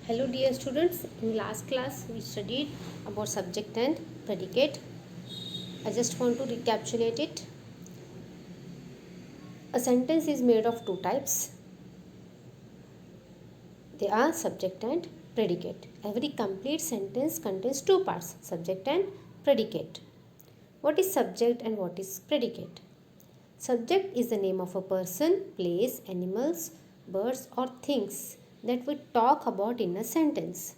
Hello dear students, in last class we studied about subject and predicate. I just want to recapitulate it. A sentence is made of two types. They are subject and predicate. Every complete sentence contains two parts, subject and predicate. What is subject and what is predicate? Subject is the name of a person, place, animals, birds or things that we talk about in a sentence.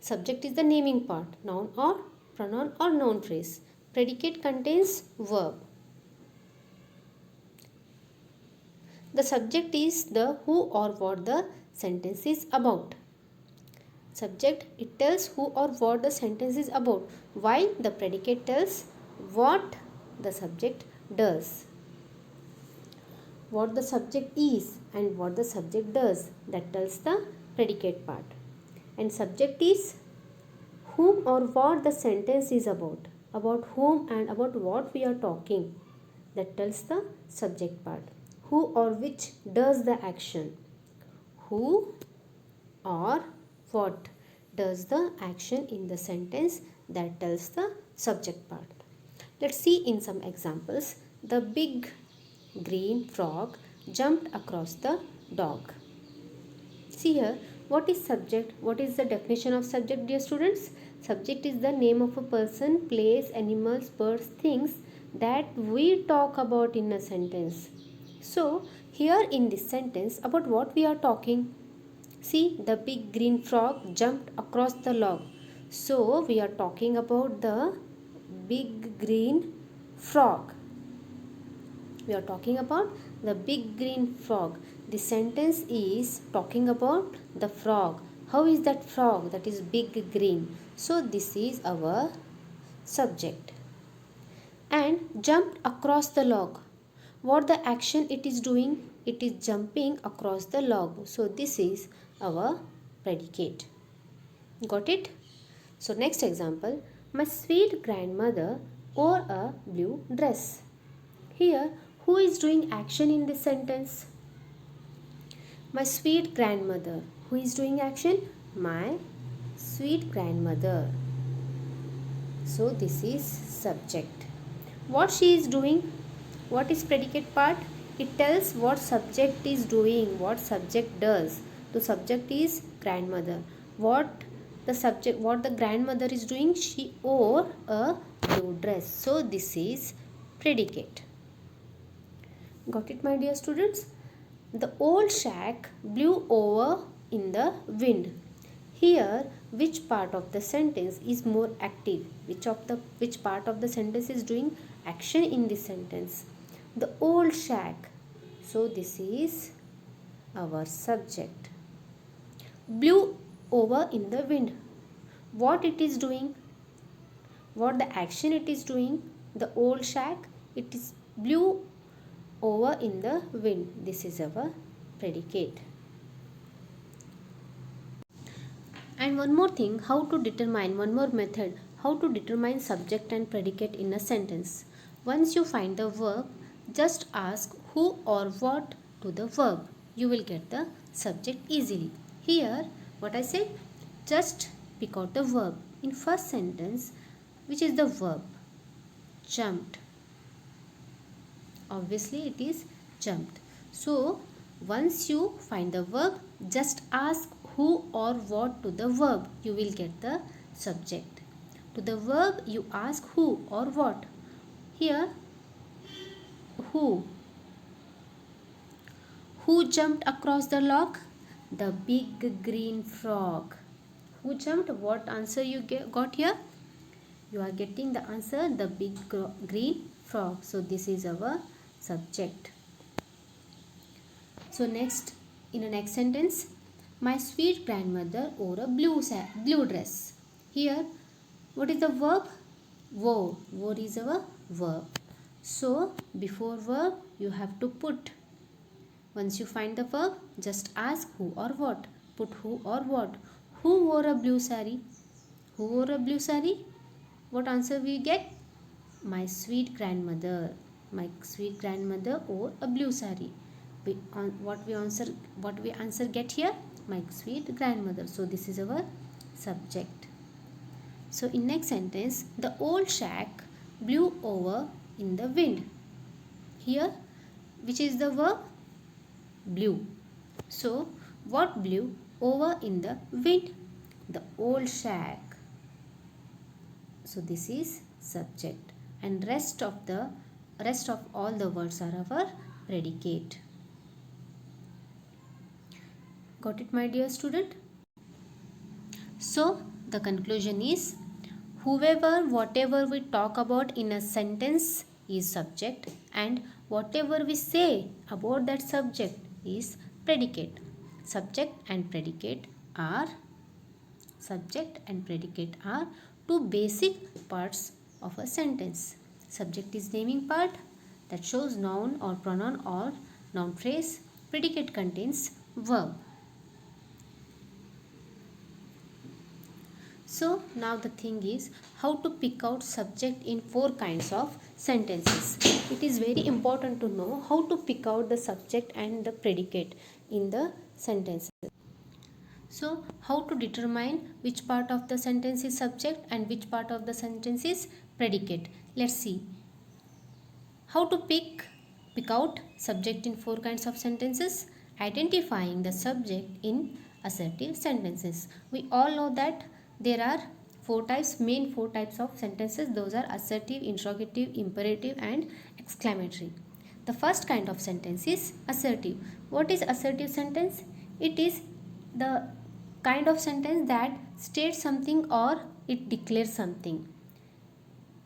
Subject is the naming part, noun or pronoun or noun phrase. Predicate contains verb. The subject is the who or what the sentence is about. Subject, it tells who or what the sentence is about, while the predicate tells what the subject does. What the subject is and what the subject does, that tells the predicate part. And subject is whom or what the sentence is about whom and about what we are talking, that tells the subject part. Who or which does the action, who or what does the action in the sentence, that tells the subject part. Let's see in some examples. The big green frog jumped across the dog. See here, what is subject? What is the definition of subject, dear students? Subject is the name of a person, place, animals, birds, things that we talk about in a sentence. So, here in this sentence, about what we are talking? See, the big green frog jumped across the log. So, we are talking about the big green frog. We are talking about the big green frog. The sentence is talking about the frog. How is that frog? That is big green. So this is our subject. And jumped across the log. What the action it is doing? It is jumping across the log. So this is our predicate. Got it? So next example. My sweet grandmother wore a blue dress. Here, who is doing action in this sentence? My sweet grandmother. Who is doing action? My sweet grandmother. So this is subject. What she is doing? What is predicate part? It tells what subject is doing, what subject does. The subject is grandmother. What the grandmother is doing? She wore a blue dress. So this is predicate. Got it, my dear students? The old shack blew over in the wind. Here, which part of the sentence is more active? Which part of the sentence is doing action in this sentence? The old shack. So this is our subject. Blew over in the wind. What it is doing? What the action it is doing? The old shack, it is blew over in the wind. This is our predicate. And one more thing, one more method, how to determine subject and predicate in a sentence. Once you find the verb, just ask who or what to the verb. You will get the subject easily. Here, what I said, just pick out the verb. In first sentence, which is the verb? Jumped. Obviously it is jumped. So once you find the verb, just ask who or what to the verb. You will get the subject. To the verb you ask who or what. Here, who. Who jumped across the log? The big green frog. Who jumped? What answer you got here? You are getting the answer, the big green frog. So this is our subject. So next, in the next sentence, my sweet grandmother wore a blue dress. Here, what is the verb? Wore. Wore is our verb. So before verb, you have to put. Once you find the verb, just ask who or what. Put who or what. Who wore a blue sari? Who wore a blue sari? What answer we get? My sweet grandmother. My sweet grandmother wore a blue sari. What we answer get here? my sweet grandmother. So this is our subject. So in next sentence, the old shack blew over in the wind. Here, which is the verb? Blew. So what blew over in the wind? The old shack. So this is subject, and rest of all the words are our predicate. Got it, my dear student? So the conclusion is, whoever, whatever we talk about in a sentence is subject, and whatever we say about that subject is predicate. Subject and predicate are two basic parts of a sentence. Subject is naming part that shows noun or pronoun or noun phrase. Predicate contains verb. So now the thing is how to pick out subject in 4 kinds of sentences. It is very important to know how to pick out the subject and the predicate in the sentences. So how to determine which part of the sentence is subject and which part of the sentence is predicate. Let's see. How to pick out subject in 4 kinds of sentences. Identifying the subject in assertive sentences. We all know that there are main four types of sentences. Those are assertive, interrogative, imperative and exclamatory. The first kind of sentence is assertive. What is assertive sentence? It is the kind of sentence that states something or it declares something.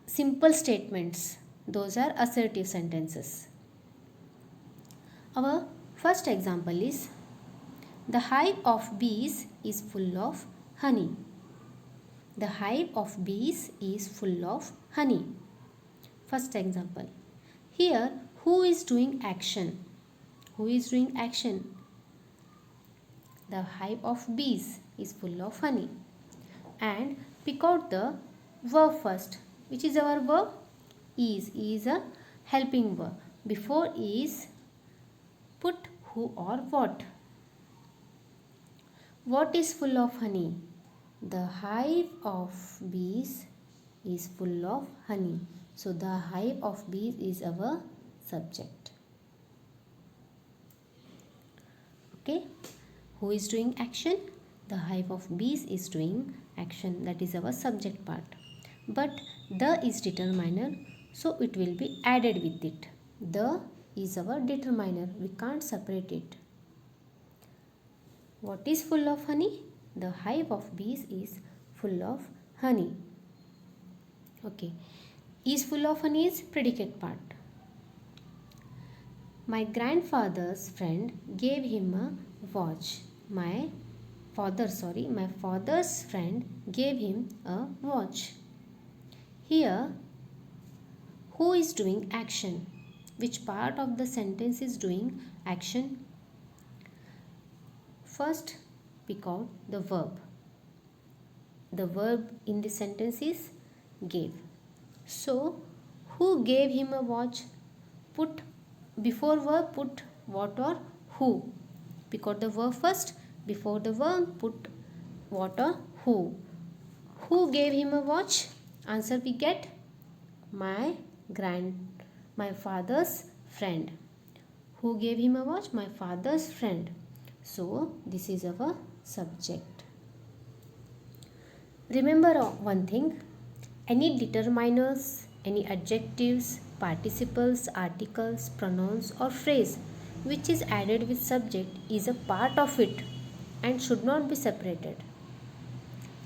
Simple statements. Those are assertive sentences. Our first example is, the hive of bees is full of honey. The hive of bees is full of honey. First example. Here, who is doing action? Who is doing action? The hive of bees is full of honey. And pick out the verb first. Which is our verb? Is. Is a helping verb. Before is, put who or what. What is full of honey? The hive of bees is full of honey. So the hive of bees is our subject. Okay. Who is doing action? The hive of bees is doing action. That is our subject part. But the is determiner, so it will be added with it. The is our determiner. We can't separate it. What is full of honey? The hive of bees is full of honey. Okay. Is full of honey is predicate part. My grandfather's friend gave him a watch. My father's friend gave him a watch. Here, who is doing action? Which part of the sentence is doing action? First, pick out the verb. The verb in the sentence is gave. So, who gave him a watch? Put before verb, put what or who. Pick out the verb first. Before the verb, put what or who. Who gave him a watch? Answer we get my father's friend. Who gave him a watch? My father's friend. So this is our subject. Remember one thing, any determiners, any adjectives, participles, articles, pronouns or phrase which is added with subject is a part of it and should not be separated.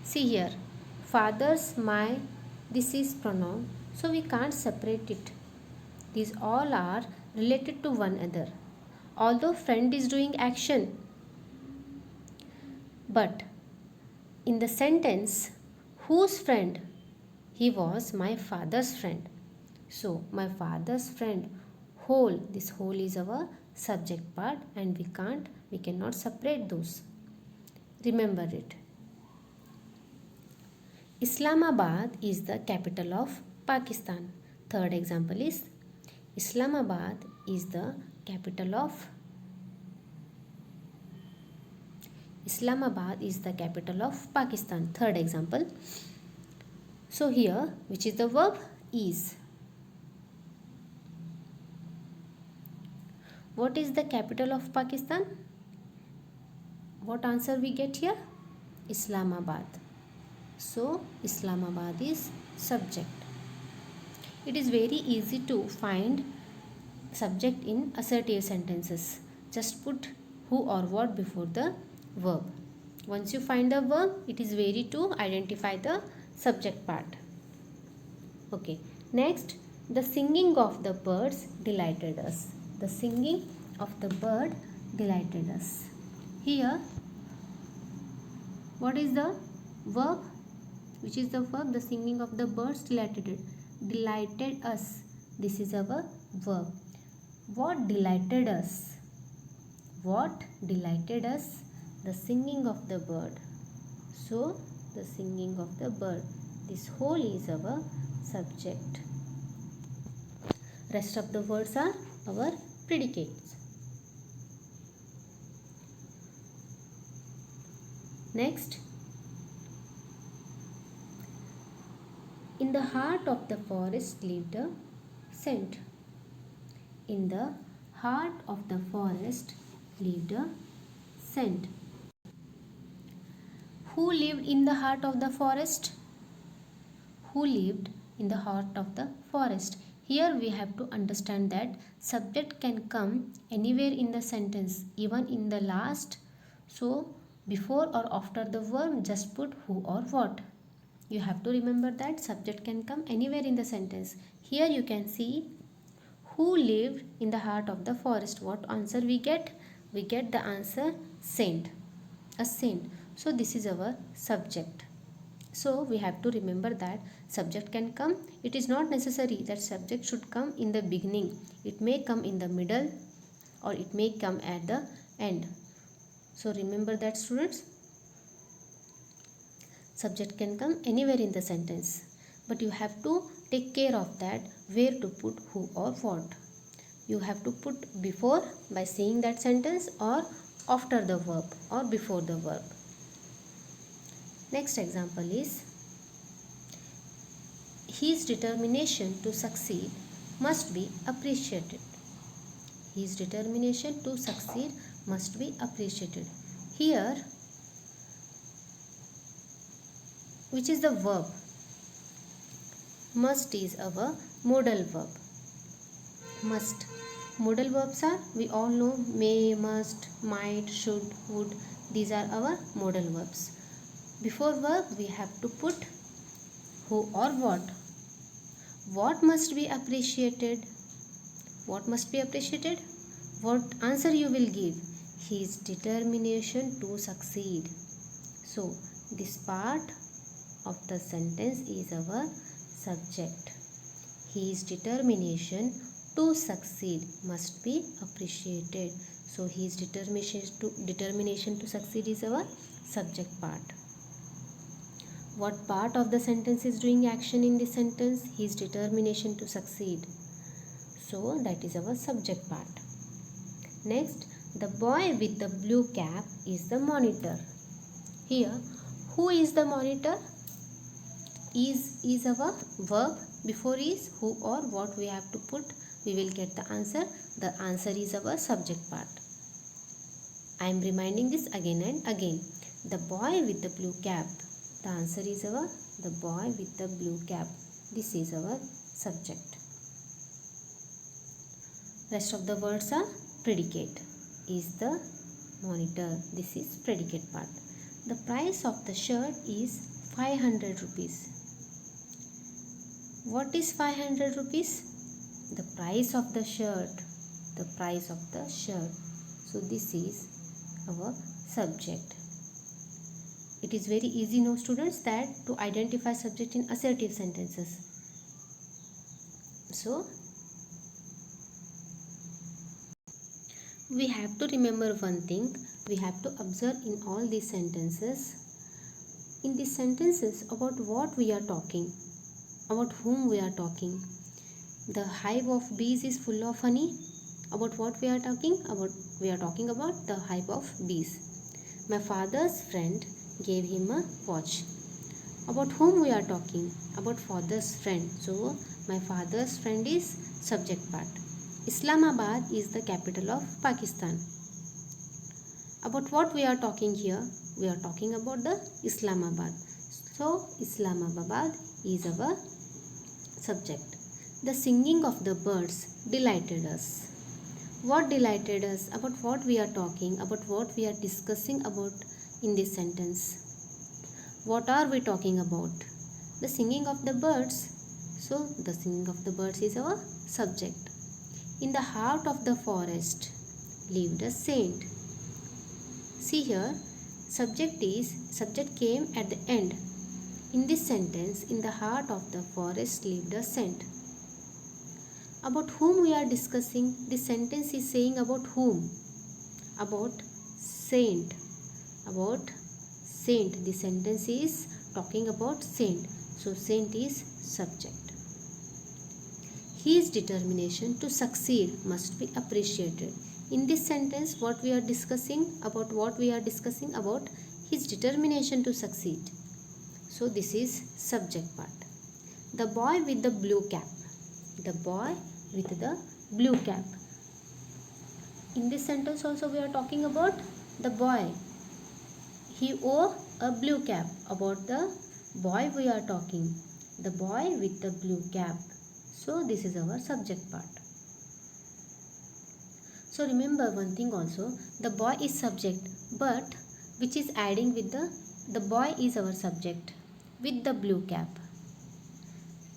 See here, father's, my, this is pronoun, so we can't separate it. These all are related to one another. Although friend is doing action, but in the sentence, whose friend? He was my father's friend. So my father's friend, whole, this whole is our subject part and we cannot separate those. Remember it. Islamabad is the capital of Pakistan. Third example is, Islamabad is the capital of Islamabad is the capital of Pakistan. Third example. So here, which is the verb? Is. What is the capital of Pakistan? What answer we get here? Islamabad. So Islamabad is subject. It is very easy to find subject in assertive sentences. Just put who or what before the verb. Once you find the verb, it is very to identify the subject part. Okay. Next, the singing of the birds delighted us. The singing of the bird delighted us. Here, what is the verb? Which is the verb? The singing of the birds delighted us. This is our verb. What delighted us? What delighted us? The singing of the bird. So, the singing of the bird. This whole is our subject. Rest of the words are our predicates. Next, in the heart of the forest lived a saint. In the heart of the forest lived a saint. Who lived in the heart of the forest? Who lived in the heart of the forest? Here we have to understand that subject can come anywhere in the sentence, even in the last. So, before or after the verb, just put who or what. You have to remember that subject can come anywhere in the sentence. Here you can see who lived in the heart of the forest. What answer we get? We get the answer saint. A saint. So this is our subject. So we have to remember that subject can come. It is not necessary that subject should come in the beginning. It may come in the middle or it may come at the end. So remember that, students. Subject can come anywhere in the sentence, but you have to take care of that where to put who or what. You have to put before by saying that sentence or after the verb or before the verb. Next example is, his determination to succeed must be appreciated. His determination to succeed must be appreciated. Here, which is the verb? Must is our modal verb. Must. Modal verbs are, we all know, may, must, might, should, would. These are our modal verbs. Before verb, we have to put who or what. What must be appreciated? What must be appreciated? What answer you will give? His determination to succeed. So, this part of the sentence is our subject. His determination to succeed must be appreciated. So his determination to succeed is our subject part. What part of the sentence is doing action in this sentence? His determination to succeed. So that is our subject part. Next, the boy with the blue cap is the monitor. Here, who is the monitor? Is our verb. Before is who or what we have to put. We will get the answer. The answer is our subject part. I am reminding this again and again. The boy with the blue cap. The answer is our the boy with the blue cap. This is our subject. Rest of the words are predicate. Is the monitor. This is predicate part. The price of the shirt is 500 rupees. What is 500 rupees? The price of the shirt. The price of the shirt. So this is our subject. It is very easy now, students, that to identify subject in assertive sentences. So we have to remember one thing. We have to observe in all these sentences. In these sentences, about what we are talking, about whom we are talking. The hive of bees is full of honey. About what we are talking? We are talking about the hive of bees. My father's friend gave him a watch. About whom we are talking? About father's friend. So my father's friend is subject part. Islamabad is the capital of Pakistan. About what we are talking here? We are talking about the Islamabad. So Islamabad is our subject. The singing of the birds delighted us. What delighted us? About what we are talking, about what we are discussing about in this sentence. What are we talking about? The singing of the birds. So the singing of the birds is our subject. In the heart of the forest lived a saint. See here, subject came at the end. In this sentence, in the heart of the forest lived a saint. About whom we are discussing? This sentence is saying about whom? About saint. About saint. The sentence is talking about saint. So saint is subject. His determination to succeed must be appreciated. In this sentence, what we are discussing about his determination to succeed. So this is subject part. The boy with the blue cap. The boy with the blue cap. In this sentence also we are talking about the boy. He wore a blue cap. About the boy we are talking. The boy with the blue cap. So this is our subject part. So remember one thing also. The boy is subject, but which is adding with the boy is our subject with the blue cap.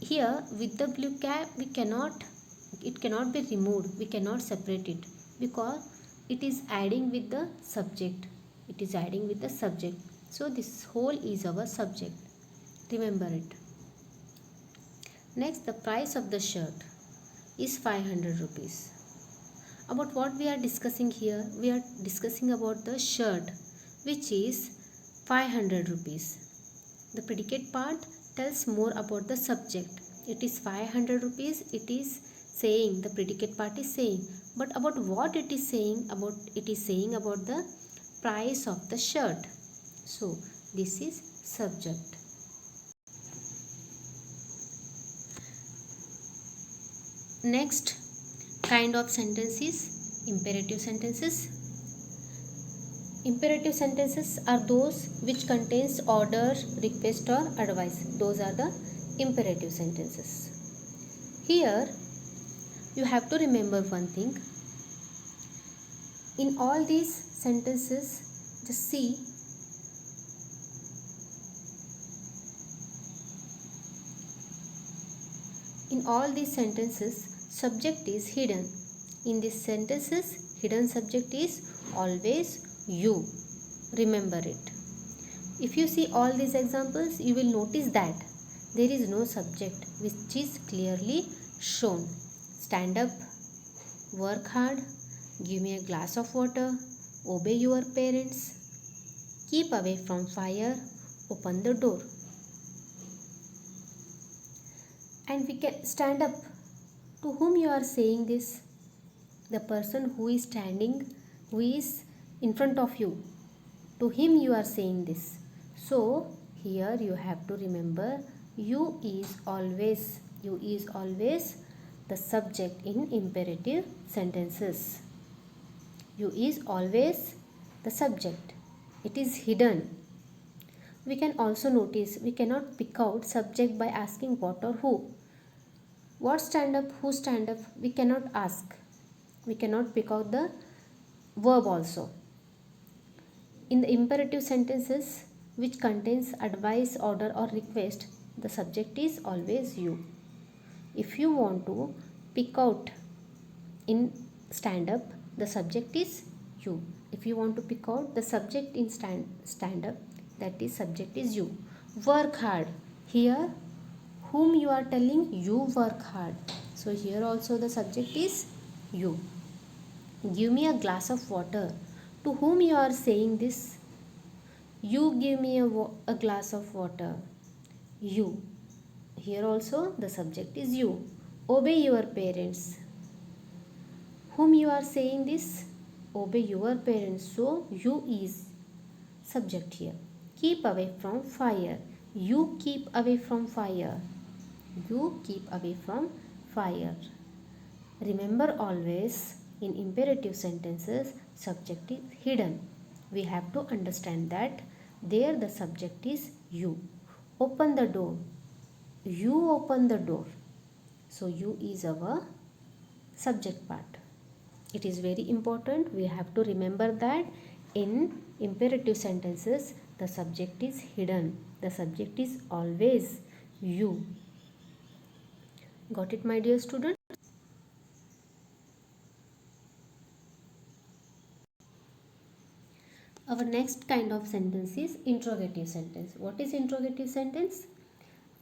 Here with the blue cap it cannot be removed. We cannot separate it because it is adding with the subject. It is adding with the subject. So this whole is our subject. Remember it. Next, the price of the shirt is 500 rupees. About what we are discussing here? We are discussing about the shirt which is 500 rupees. The predicate part tells more about the subject. It is 500 rupees. It is saying, the predicate part is saying, but about what it is saying? It is saying about the price of the shirt. So this is subject. Next kind of sentence is imperative sentences. Imperative sentences are those which contains order, request or advice. Those are the imperative sentences. Here you have to remember one thing. In all these sentences, just see, in all these sentences, subject is hidden. In these sentences, hidden subject is always you. Remember it. If you see all these examples, you will notice that there is no subject which is clearly shown. Stand up, work hard, give me a glass of water, obey your parents, keep away from fire, open the door. And we can stand up. To whom you are saying this? The person who is standing, who is in front of you. To him you are saying this. So here you have to remember you is always the subject in imperative sentences. You is always the subject. It is hidden. We can also notice we cannot pick out subject by asking what or who. What stand up, who stand up, we cannot ask. We cannot pick out the verb also. In the imperative sentences which contains advice, order or request, the subject is always you. If you want to pick out in stand up, the subject is you. If you want to pick out the subject in stand up, that is subject is you. Work hard. Here whom you are telling, you work hard. So here also the subject is you. Give me a glass of water. To whom you are saying this? You give me a glass of water. You. Here also the subject is you. Obey your parents. Whom you are saying this? Obey your parents. So you is subject here. Keep away from fire. You keep away from fire. You keep away from fire. Remember always in imperative sentences subject is hidden. We have to understand that there the subject is you. Open the door. You open the door. So you is our subject part. It is very important. We have to remember that in imperative sentences the subject is hidden. The subject is always you. Got it, my dear student? Our next kind of sentence is interrogative sentence. What is interrogative sentence?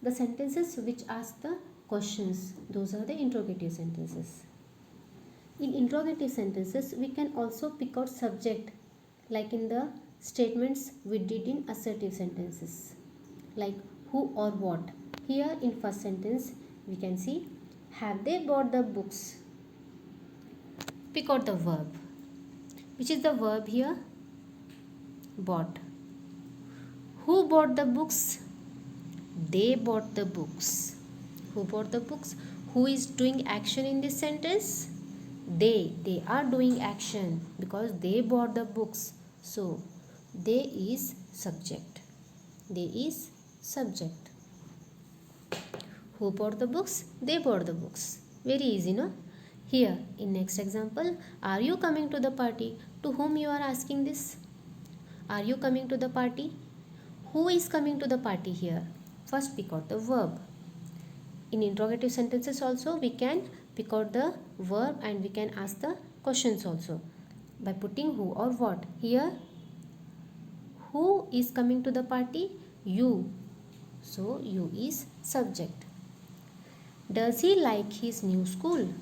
The sentences which ask the questions. Those are the interrogative sentences. In interrogative sentences, we can also pick out subject like in the statements we did in assertive sentences. Like who or what. Here in first sentence, we can see have they bought the books? Pick out the verb. Which is the verb here? Bought. Who bought the books? They bought the books. Who bought the books? Who is doing action in this sentence? They are doing action because they bought the books. So they is subject. They is subject. Who bought the books? They bought the books. Very easy, no? Here in next example, are you coming to the party? To whom you are asking this? Are you coming to the party? Who is coming to the party here? First pick out the verb. In interrogative sentences also we can pick out the verb and we can ask the questions also by putting who or what. Here who is coming to the party? You. So you is subject. Does he like his new school?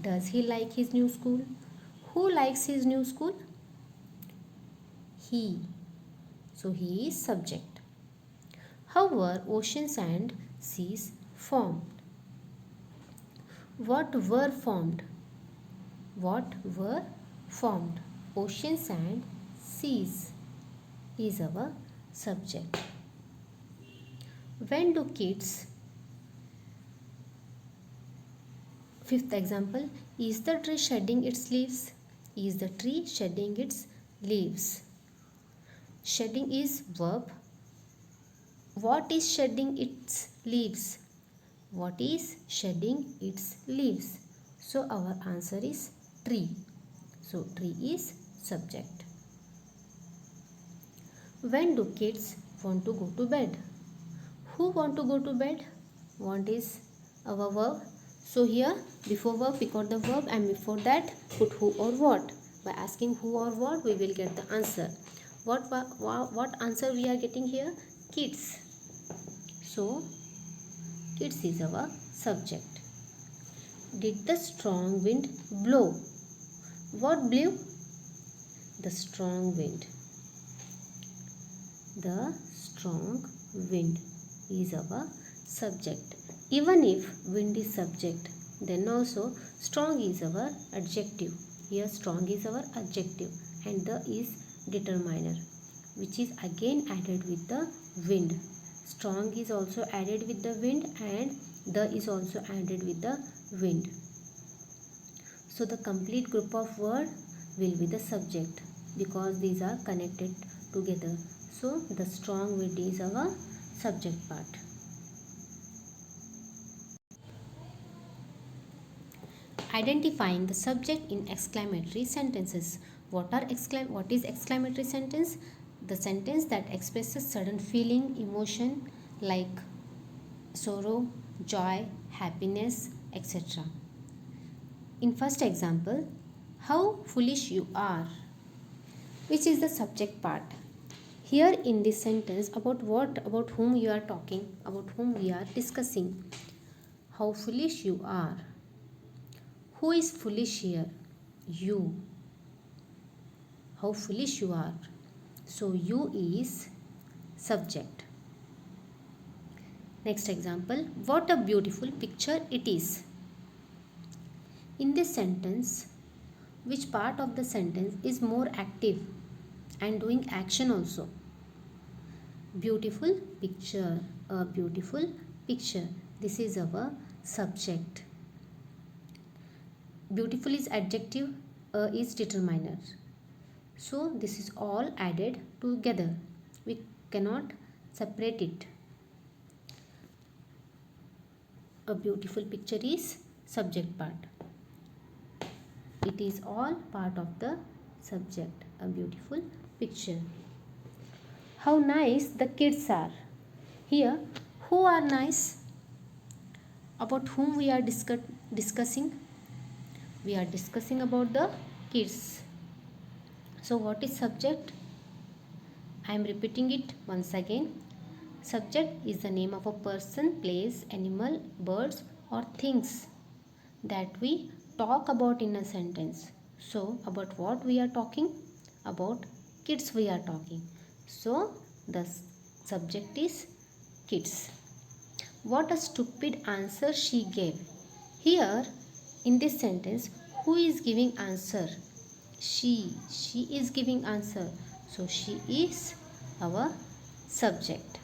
Does he like his new school? Who likes his new school? He. So he is subject. How were oceans and seas formed? What were formed? What were formed? Oceans and seas is our subject. When do kids? Fifth example, is the tree shedding its leaves? Is the tree shedding its leaves? Shedding is verb. What is shedding its leaves? What is shedding its leaves? So our answer is tree. So tree is subject. When do kids want to go to bed? Who want to go to bed? Want is our verb. So here before verb pick out the verb and before that put who or what. By asking who or what we will get the answer. What answer we are getting here? Kids. So kids is our subject. Did the strong wind blow? What blew? The strong wind. The strong wind is our subject. Even if wind is subject, then also strong is our adjective. Here strong is our adjective and the is determiner, which is again added with the wind. Strong is also added with the wind and the is also added with the wind. So the complete group of word will be the subject because these are connected together. So the strong wind is our subject part. Identifying the subject in exclamatory sentences. What is exclamatory sentence? The sentence that expresses sudden feeling, emotion like sorrow, joy, happiness, etc. In first example, how foolish you are, which is the subject part. Here in this sentence, about whom you are talking, about whom we are discussing. How foolish you are. Who is foolish here? You. How foolish you are. So you is subject. Next example, what a beautiful picture it is. In this sentence, which part of the sentence is more active and doing action also? beautiful picture, a beautiful picture. This is our subject. Beautiful is adjective, a is determiner. So this is all added together. We cannot separate it. A beautiful picture is subject part. It is all part of the subject. A beautiful picture. How nice the kids are. Here, who are nice? About whom we are discussing? We are discussing about the kids. So what is subject? I am repeating it once again. Subject is the name of a person, place, animal, birds or things that we talk about in a sentence. So about what we are talking? About kids we are talking. So the subject is kids. What a stupid answer she gave. Here in this sentence, who is giving answer? She is giving answer. So she is our subject.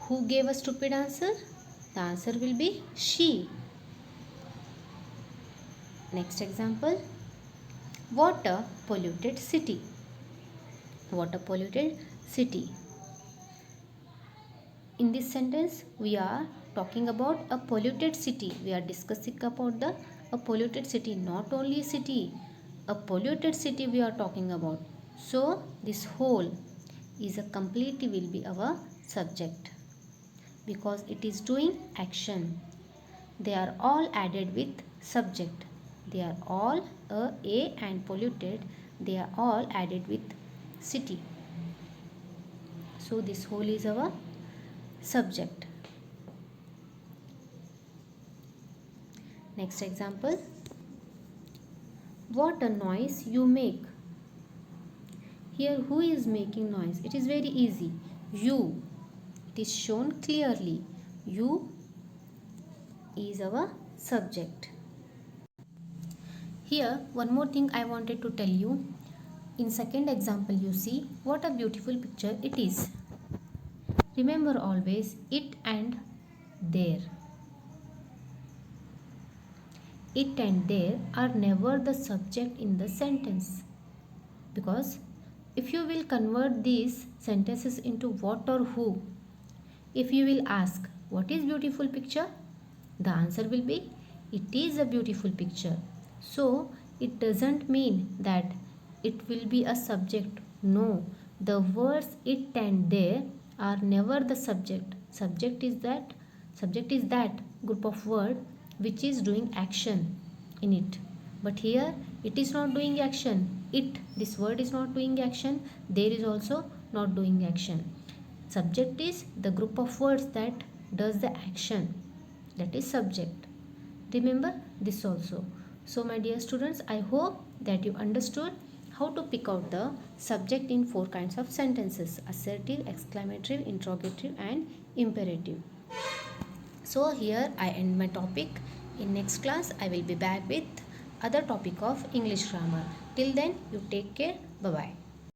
Who gave a stupid answer? The answer will be she. Next example. What a polluted city. What a polluted city. In this sentence, we are talking about a polluted city. We are discussing about a polluted city, not only city. A polluted city we are talking about. So this whole is a completely will be our subject because it is doing action. They are all added with subject. They are all a and polluted. They are all added with city. So this whole is our subject. Next example. What a noise you make. Here who is making noise? It is very easy. You. It is shown clearly. You is our subject. Here one more thing I wanted to tell you. In second example you see what a beautiful picture it is. Remember always it and there. It and there are never the subject in the sentence. Because if you will convert these sentences into what or who, if you will ask what is beautiful picture, the answer will be it is a beautiful picture. So it doesn't mean that it will be a subject. No, the words it and there are never the subject. Subject is that group of word which is doing action in it. But here it is not doing action. This word is not doing action. There is also not doing action. Subject is the group of words that does the action. That is subject. Remember this also. So my dear students, I hope that you understood how to pick out the subject in 4 kinds of sentences: assertive, exclamative, interrogative and imperative. So here I end my topic. In next class I will be back with other topic of English grammar. Till then you take care. Bye bye.